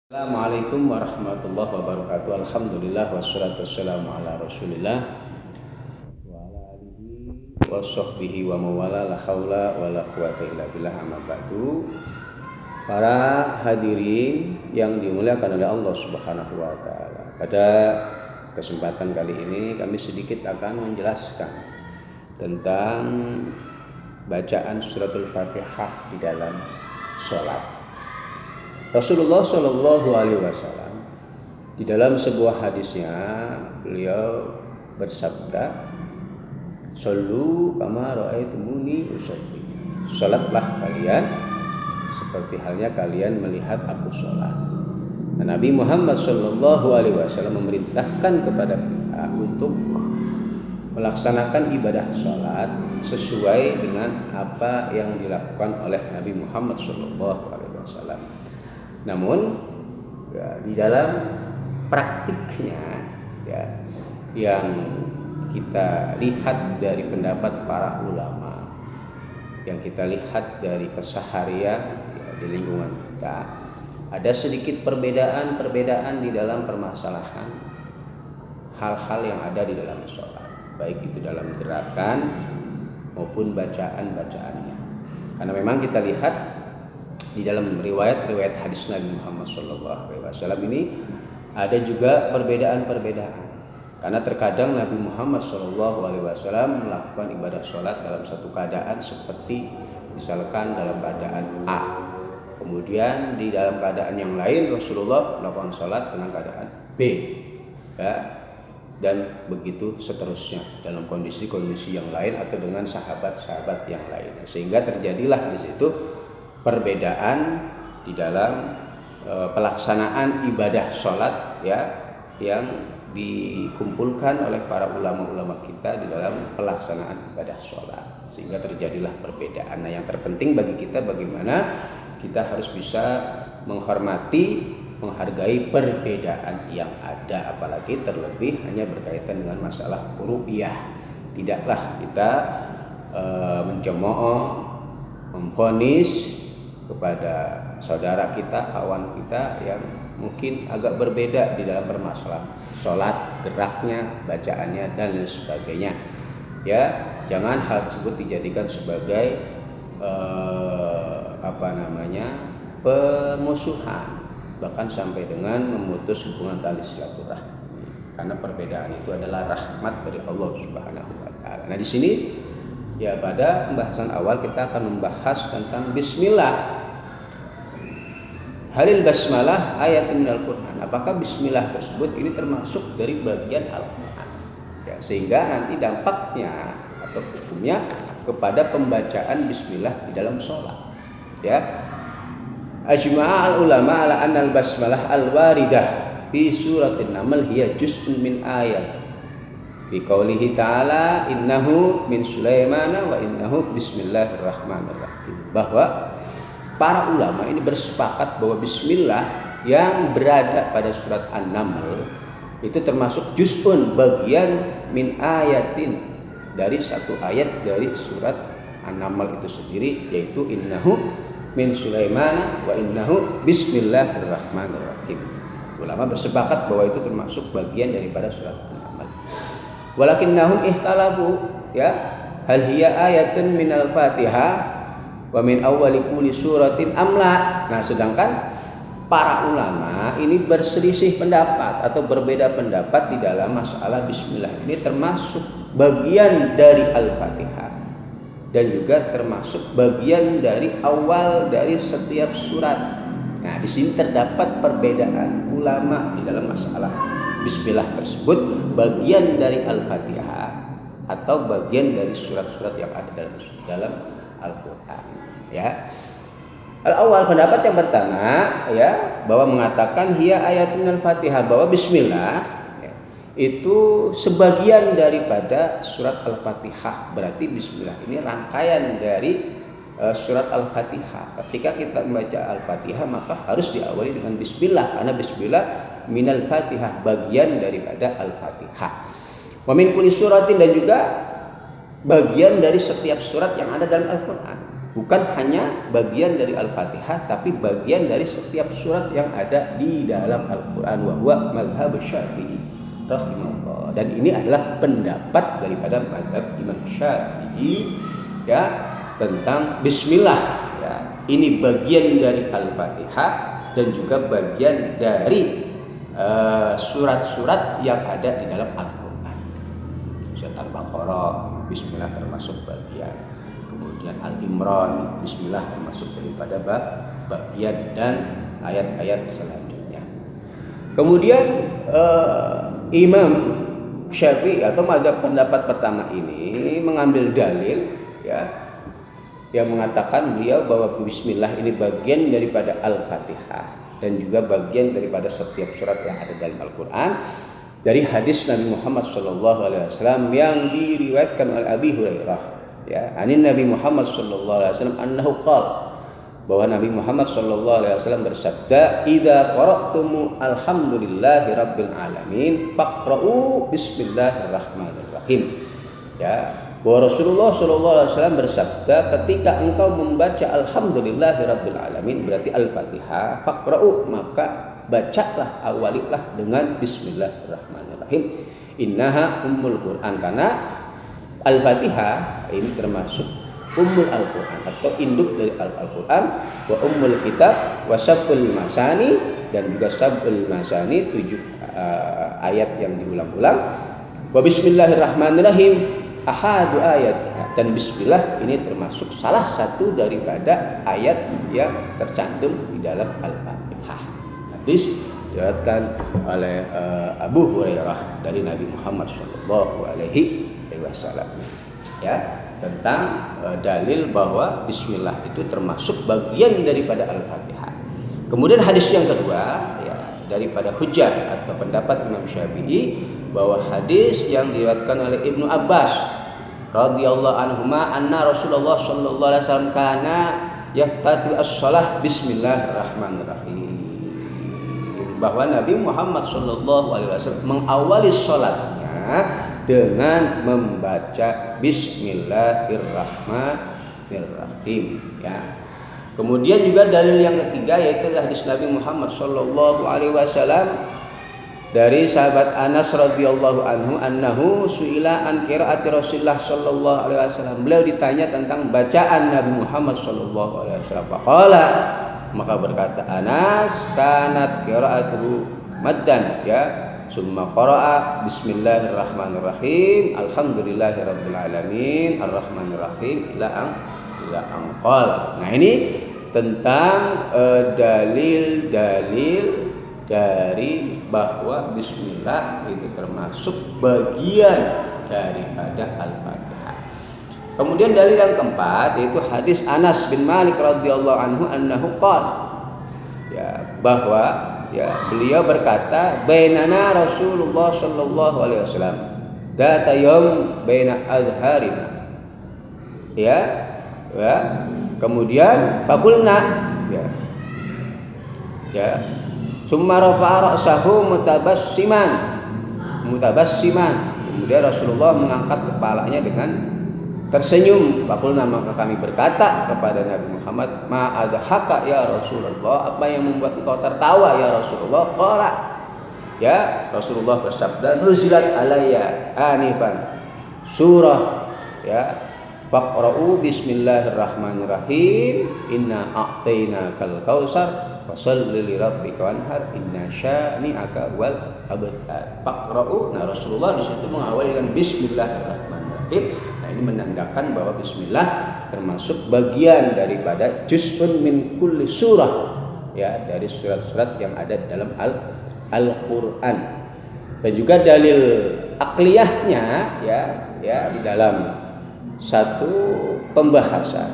Assalamualaikum warahmatullahi wabarakatuh. Alhamdulillah wassalatu wassalamu ala Rasulillah wa ala alihi wa sahbihi wa mawala la haula wa la quwata illa billah amma ba'du. Para hadirin yang dimuliakan oleh Allah Subhanahu wa taala. Pada kesempatan kali ini kami sedikit akan menjelaskan tentang bacaan suratul Fatihah di dalam sholat. Rasulullah Shallallahu Alaihi Wasallam di dalam sebuah hadisnya beliau bersabda, "Shollu kama ra'aitumuni usolli." Salatlah kalian seperti halnya kalian melihat aku sholat. Nabi Muhammad Shallallahu Alaihi Wasallam memerintahkan kepada kita untuk melaksanakan ibadah sholat sesuai dengan apa yang dilakukan oleh Nabi Muhammad Shallallahu Alaihi Wasallam. Namun di dalam praktiknya yang kita lihat dari pendapat para ulama, yang kita lihat dari keseharian di lingkungan kita, ada sedikit perbedaan di dalam permasalahan hal-hal yang ada di dalam sholat, baik itu dalam gerakan maupun bacaan-bacaannya. Karena memang kita lihat di dalam riwayat hadis Nabi Muhammad SAW ini ada juga perbedaan. Karena terkadang Nabi Muhammad SAW melakukan ibadah sholat dalam satu keadaan seperti misalkan dalam keadaan A. Kemudian di dalam keadaan yang lain Rasulullah melakukan sholat dengan keadaan B. Dan begitu seterusnya dalam kondisi-kondisi yang lain atau dengan sahabat-sahabat yang lain. Sehingga terjadilah di situ perbedaan di dalam pelaksanaan ibadah sholat yang dikumpulkan oleh para ulama-ulama kita di dalam pelaksanaan ibadah sholat, sehingga terjadilah perbedaan. Nah, yang terpenting bagi kita bagaimana kita harus bisa menghargai perbedaan yang ada, apalagi terlebih hanya berkaitan dengan masalah ru'yah. Tidaklah kita mencemooh, memvonis kepada saudara kita, kawan kita yang mungkin agak berbeda di dalam permasalahan sholat, geraknya, bacaannya dan lain sebagainya. Jangan hal tersebut dijadikan sebagai pemusuhan, bahkan sampai dengan memutus hubungan tali silaturahmi. Karena perbedaan itu adalah rahmat dari Allah Subhanahu wa taala. Nah, di sini pada pembahasan awal kita akan membahas tentang bismillah. Halil basmalah ayatun minal Quran. Apakah bismillah tersebut ini termasuk dari bagian Al-Quran? Sehingga nanti dampaknya atau hukumnya kepada pembacaan bismillah di dalam sholat. Ajma'al ulama ala annal basmalah al-waridah fi suratin Naml hiya juz'un min ayat. Fi qaulihi ta'ala innahu min Sulaimana wa innahu bismillahirrahmanirrahim. Bahwa para ulama ini bersepakat bahwa bismillah yang berada pada surat An-Naml itu termasuk juz'un, bagian min ayatin, dari satu ayat dari surat An-Naml itu sendiri, yaitu innahu min Sulaimana wa innahu bismillahirrahmanirrahim. Ulama bersepakat bahwa itu termasuk bagian daripada surat An-Naml. Walakinnahum ihtalafu hal hiya ayatun minal Fatihah wa min awwali kulli suratin amla. Nah, sedangkan para ulama ini berselisih pendapat atau berbeda pendapat di dalam masalah bismillah ini termasuk bagian dari Al-Fatihah dan juga termasuk bagian dari awal dari setiap surat. Nah, di sini terdapat perbedaan ulama di dalam masalah bismillah tersebut bagian dari Al-Fatihah atau bagian dari surat-surat yang ada dalam Al-Quran. Al-awwal, pendapat yang pertama bahwa mengatakan hiya ayatun al-Fatihah, bahwa bismillah itu sebagian daripada surat Al-Fatihah. Berarti bismillah ini rangkaian dari surat Al-Fatihah. Ketika kita membaca Al-Fatihah maka harus diawali dengan bismillah, karena bismillah minal Fatihah, bagian daripada Al-Fatihah. Wa min kulli suratin, dan juga bagian dari setiap surat yang ada dalam Al-Quran. bukan hanya bagian dari Al-Fatihah, tapi bagian dari setiap surat yang ada di dalam Al-Quran. Wa huwa mazhab Syafi'i rahimahullah. Dan ini adalah pendapat daripada mazhab Imam Syafi'i ya tentang bismillah ya. Ini bagian dari Al-Fatihah dan juga bagian dari surat-surat yang ada di dalam Al-Quran. Surat Al-Baqarah, bismillah termasuk bagian. Kemudian Al-Imran, bismillah termasuk daripada bagian dan ayat-ayat selanjutnya. Kemudian Imam Syafi'i atau mazhab pendapat pertama ini mengambil dalil ya yang mengatakan beliau bahwa bismillah ini bagian daripada Al-Fatihah dan juga bagian daripada setiap surat yang ada dalam Al-Quran dari hadis Nabi Muhammad SAW yang diriwayatkan oleh Abi Hurairah ya, anin Nabi Muhammad SAW annahu qala, bahwa Nabi Muhammad SAW bersabda, idza qara'tumu alhamdulillahi rabbil alamin faqra'u bismillahirrahmanirrahim ya, bahwa Rasulullah SAW bersabda, ketika engkau membaca alhamdulillahirabbil alamin berarti Al-Fatihah, faqra'u maka bacalah, awalilah dengan bismillahirrahmanirrahim. Innaha ummul Quran, karena Al-Fatihah ini termasuk ummul Al-Quran atau induk dari Al-Quran, wa ummul kitab wa sab'ul masani, dan juga sab'ul masani 7 ayat yang diulang-ulang, wa bismillahirrahmanirrahim ahadu ayat, dan bismillah ini termasuk salah satu daripada ayat yang tercantum di dalam Al-Fatihah. Hadis diriwayatkan oleh Abu Hurairah dari Nabi Muhammad SAW ya, tentang dalil bahwa bismillah itu termasuk bagian daripada Al-Fatihah. Kemudian hadis yang kedua ya, daripada hujjah atau pendapat Imam Syafi'i, bahwa hadis yang diriwayatkan oleh Ibnu Abbas radhiyallahu anhuma anna Rasulullah sallallahu alaihi wasallam kana yaftatu as-shalah bismillahirrahmanirrahim, bahwa Nabi Muhammad sallallahu alaihi wasallam mengawali salatnya dengan membaca bismillahirrahmanirrahim ya. Kemudian juga dalil yang ketiga yaitu hadis Nabi Muhammad sallallahu alaihi wasallam dari sahabat Anas radhiyallahu anhu annahu suila an qiraati Rasulullah sallallahu alaihi wasallam, beliau ditanya tentang bacaan Nabi Muhammad sallallahu alaihi wasallam. Faqala, maka berkata Anas, kanat qiraatuhu maddan ya, summa qara'a bismillahirrahmanirrahim alhamdulillahirabbil alamin arrahmanirrahim ila an qala. Nah, ini tentang dalil-dalil dari bahwa bismillah itu termasuk bagian daripada Al-Fatihah. Kemudian dalil yang keempat yaitu hadis Anas bin Malik radhiyallahu anhu annahu qala ya, bahwa ya beliau berkata, bainana Rasulullah sallallahu alaihi wasallam data yaum baina azharina ya, ya. Kemudian fakulna ya summa rafa'a ra'sahu mutabassiman. Kemudian Rasulullah mengangkat kepalanya dengan tersenyum. Fakulna, maka kami berkata kepada Nabi Muhammad, ma adhaka ya Rasulullah, apa yang membuat engkau tertawa ya Rasulullah? Qala ya, Rasulullah bersabda, nuzilat alayya anifan surah ya, faqra'u bismillahirrahmanirrahim inna a'tainakal kautsar fasalli li rabbika wanhar inna syani'aka wal abtar. Faqra'u, nah Rasulullah di situ mengawali dengan bismillahirrahmanirrahim. Nah, ini menandakan bahwa bismillah termasuk bagian daripada juz'un min kulli surah ya, dari surat-surat yang ada dalam Al-Qur'an. Dan juga dalil akliyahnya ya di dalam satu pembahasan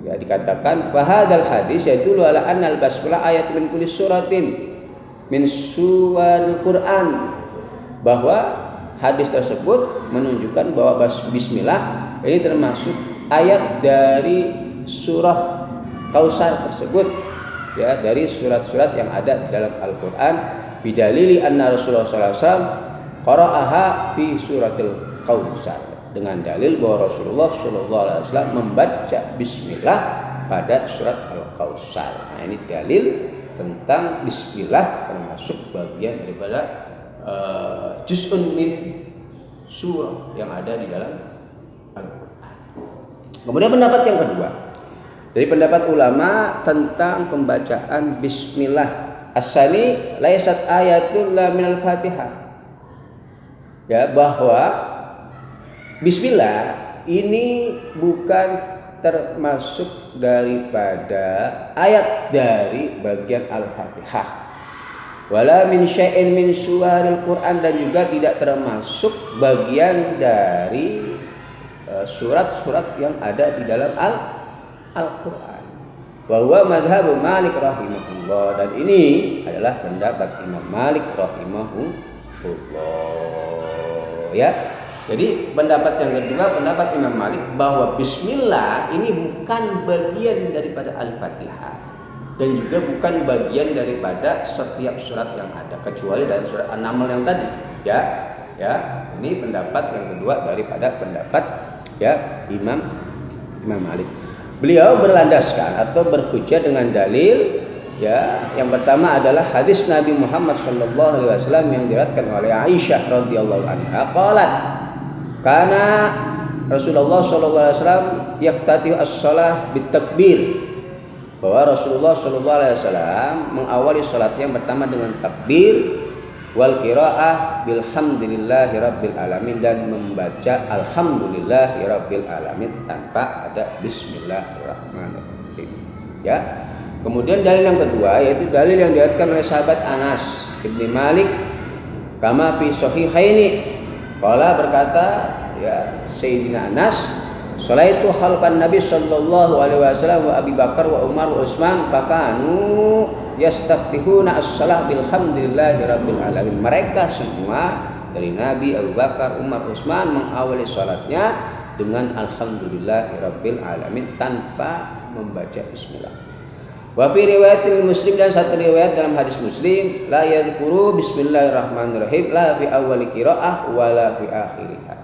ya, dikatakan bahadal hadis yaitu ala annal basmalah ayat min kulli suratin min suwaril Quran, bahwa hadis tersebut menunjukkan bahwa bismillah ini termasuk ayat dari surah Kautsar tersebut ya, dari surat-surat yang ada dalam Al-Qur'an, bidalili anna Rasulullah sallallahu alaihi wasallam qara'aha fi suratil Kautsar, dengan dalil bahwa Rasulullah sallallahu alaihi wasallam membaca bismillah pada surat Al-Kautsar. Nah, ini dalil tentang bismillah termasuk bagian daripada juz'un min surah yang ada di dalam Al-Qur'an. Kemudian pendapat yang kedua dari pendapat ulama tentang pembacaan bismillah, as-sani laysat ayatul la minal Fatihah. Ya, bahwa bismillah ini bukan termasuk daripada ayat dari bagian Al-Fatihah. Wala min syai'in min suwaril Qur'an, dan juga tidak termasuk bagian dari surat-surat yang ada di dalam Al-Qur'an. Wa huwa madhhab Malik rahimahullah, dan ini adalah pendapat Imam Malik rahimahullah. Ya, jadi pendapat yang kedua, pendapat Imam Malik bahwa bismillah ini bukan bagian daripada Al-Fatihah dan juga bukan bagian daripada setiap surat yang ada kecuali dari surat An-Naml yang tadi. Ya, ini pendapat yang kedua daripada pendapat Imam Malik. Beliau berlandaskan atau berhujjah dengan dalil. Yang pertama adalah hadis Nabi Muhammad SAW yang diriwayatkan oleh Aisyah radhiyallahu anha, qalat kana Rasulullah SAW yaftatihu as-shalah bitakbir, bahwa Rasulullah SAW mengawali salatnya yang pertama dengan takbir, wal qiraah bilhamdulillahi rabbil alamin, dan membaca alhamdulillahi rabbil alamin tanpa ada bismillahirrahmanirrahim. Kemudian dalil yang kedua yaitu dalil yang diriwayatkan oleh sahabat Anas bin Malik kama fi sahihaini. Qala, berkata Sayyidina Anas, sholaitu khalfan Nabi sallallahu alaihi wasallam wa Abi Bakar wa Umar wa Utsman fakanu yastaftihuna as-shalah bilhamdulillahi rabbil alamin. Mereka semua dari Nabi, Abu Bakar, Umar, Utsman mengawali salatnya dengan alhamdulillahi rabbil alamin tanpa membaca bismillah. Wa fi riwayatil Muslim, dan satu riwayat dalam hadis Muslim, la yadhkuru bismillahirrahmanirrahim la fi awwali qiraah wa la fi akhiriha.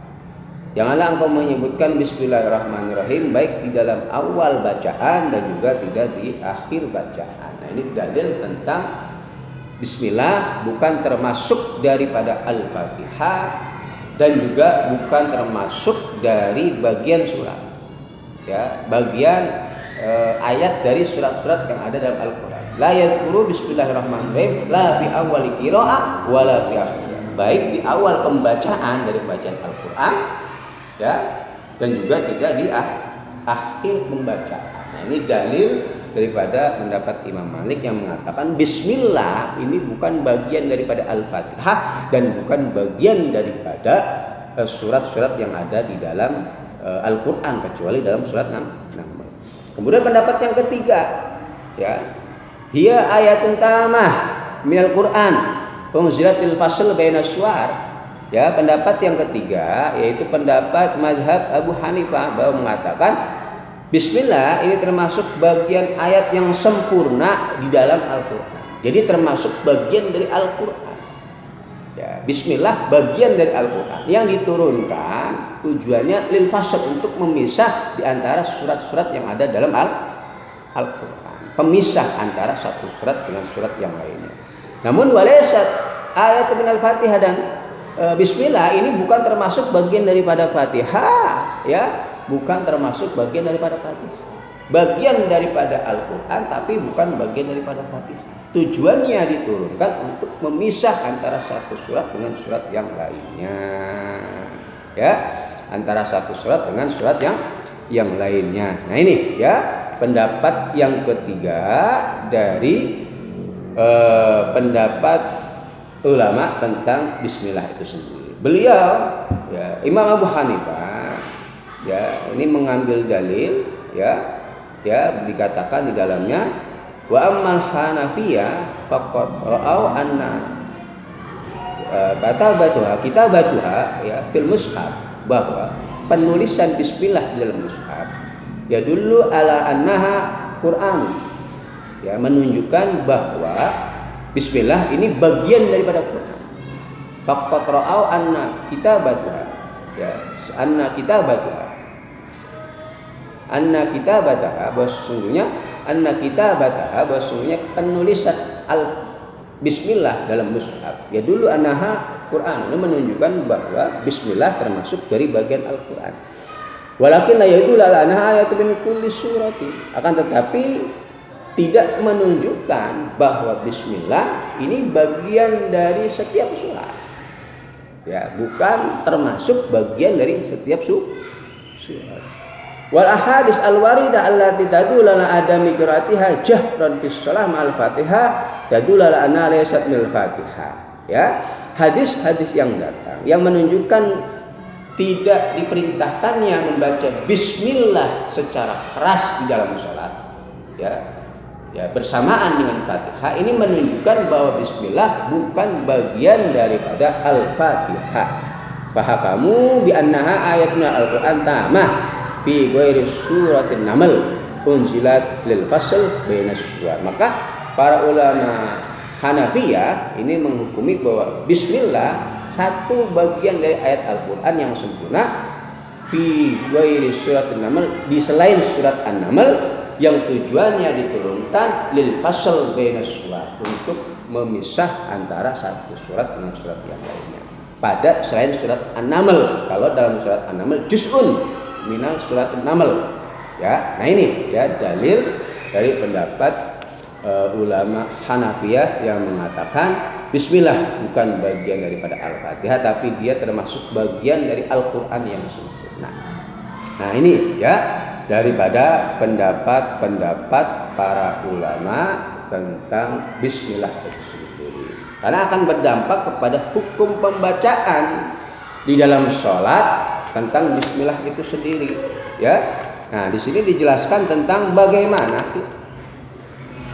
Janganlah engkau menyebutkan bismillahirrahmanirrahim baik di dalam awal bacaan dan juga tidak di akhir bacaan. Nah, ini dalil tentang bismillah bukan termasuk daripada Al-Fatihah dan juga bukan termasuk dari bagian surat. Bagian ayat dari surat-surat yang ada dalam Al-Quran. La yadhkuru bismillahirrahmanirrahim la fi awwali qiraah wa la fi akhirih. Baik di awal pembacaan dari bacaan Al-Quran dan juga tidak di akhir pembacaan. Nah, ini dalil daripada pendapat Imam Malik yang mengatakan bismillah ini bukan bagian daripada Al-Fatihah dan bukan bagian daripada surat-surat yang ada di dalam Al-Quran kecuali dalam surat 6. Kemudian pendapat yang ketiga, hiya ayatun tamah minal Qur'an unzilatil fasl bainas suwar. Pendapat yang ketiga yaitu pendapat mazhab Abu Hanifah bahwa mengatakan bismillah ini termasuk bagian ayat yang sempurna di dalam Al-Qur'an. Jadi termasuk bagian dari Al-Qur'an. Bismillah bagian dari Al-Quran yang diturunkan tujuannya lil fasl, untuk memisah di antara surat-surat yang ada dalam Al-Quran, pemisah antara satu surat dengan surat yang lainnya. Namun walaysat ayat min al-Fatihah, dan bismillah ini bukan termasuk bagian daripada Fatihah, bukan termasuk bagian daripada Fatihah, bagian daripada Al-Quran tapi bukan bagian daripada Fatihah. Tujuannya diturunkan untuk memisah antara satu surat dengan surat yang lainnya, antara satu surat dengan surat yang lainnya. Nah, ini pendapat yang ketiga dari pendapat ulama tentang bismillah itu sendiri. Beliau Imam Abu Hanifah ini mengambil dalil dikatakan di dalamnya wa ammal Hanafiyah faqad ra'au anna kitabatuha fil mushaf, bahwa penulisan bismillah di dalam mushaf dulu ala annaha Quran, menunjukkan bahwa bismillah ini bagian daripada Quran. Faqad ra'au anna kitabatuha anna kitabataha, bahwa sesungguhnya penulisan bismillah dalam mushaf ya dulu anaha Quran, ini menunjukkan bahwa bismillah termasuk dari bagian Al-Quran. Walakin la yaitu anaha ayat min kulli surati, akan tetapi tidak menunjukkan bahwa bismillah ini bagian dari setiap surat. Ya, bukan termasuk bagian dari setiap surat. Wal ahadits al-waridah allati tadullu ala adami qiraatiha jahran fis shalah ma'al Fatihah tadullu ala anna laysat minal Fatihah. Ya, hadis-hadis yang datang yang menunjukkan tidak diperintahkannya membaca bismillah secara keras di dalam salat. Ya, bersamaan dengan Fatihah ini menunjukkan bahwa bismillah bukan bagian daripada Al-Fatihah. Fahakamu bi annaha ayatun al-Qur'an tamah fi ghairi suratin Naml unzilat lil fasl bainas suwar. Maka para ulama Hanafiyah ini menghukumi bahwa bismillah satu bagian dari ayat Al-Qur'an yang sempurna fi ghairi suratin Naml, di selain surat An-Naml yang tujuannya diturunkan lil fasl bainas suwar, untuk memisah antara satu surat dengan surat yang lainnya. Pada selain surat An-Naml, kalau dalam surat An-Naml juz'un minal surat An-Naml. Ya, nah ini ya dalil dari pendapat ulama Hanafiyah yang mengatakan bismillah bukan bagian daripada Al-Fatihah, tapi dia termasuk bagian dari Al-Qur'an yang sempurna. Nah, ini ya daripada pendapat para ulama tentang bismillah itu sendiri, karena akan berdampak kepada hukum pembacaan di dalam sholat tentang bismillah itu sendiri ya. Nah, di sini dijelaskan tentang bagaimana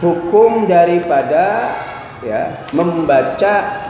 hukum daripada ya membaca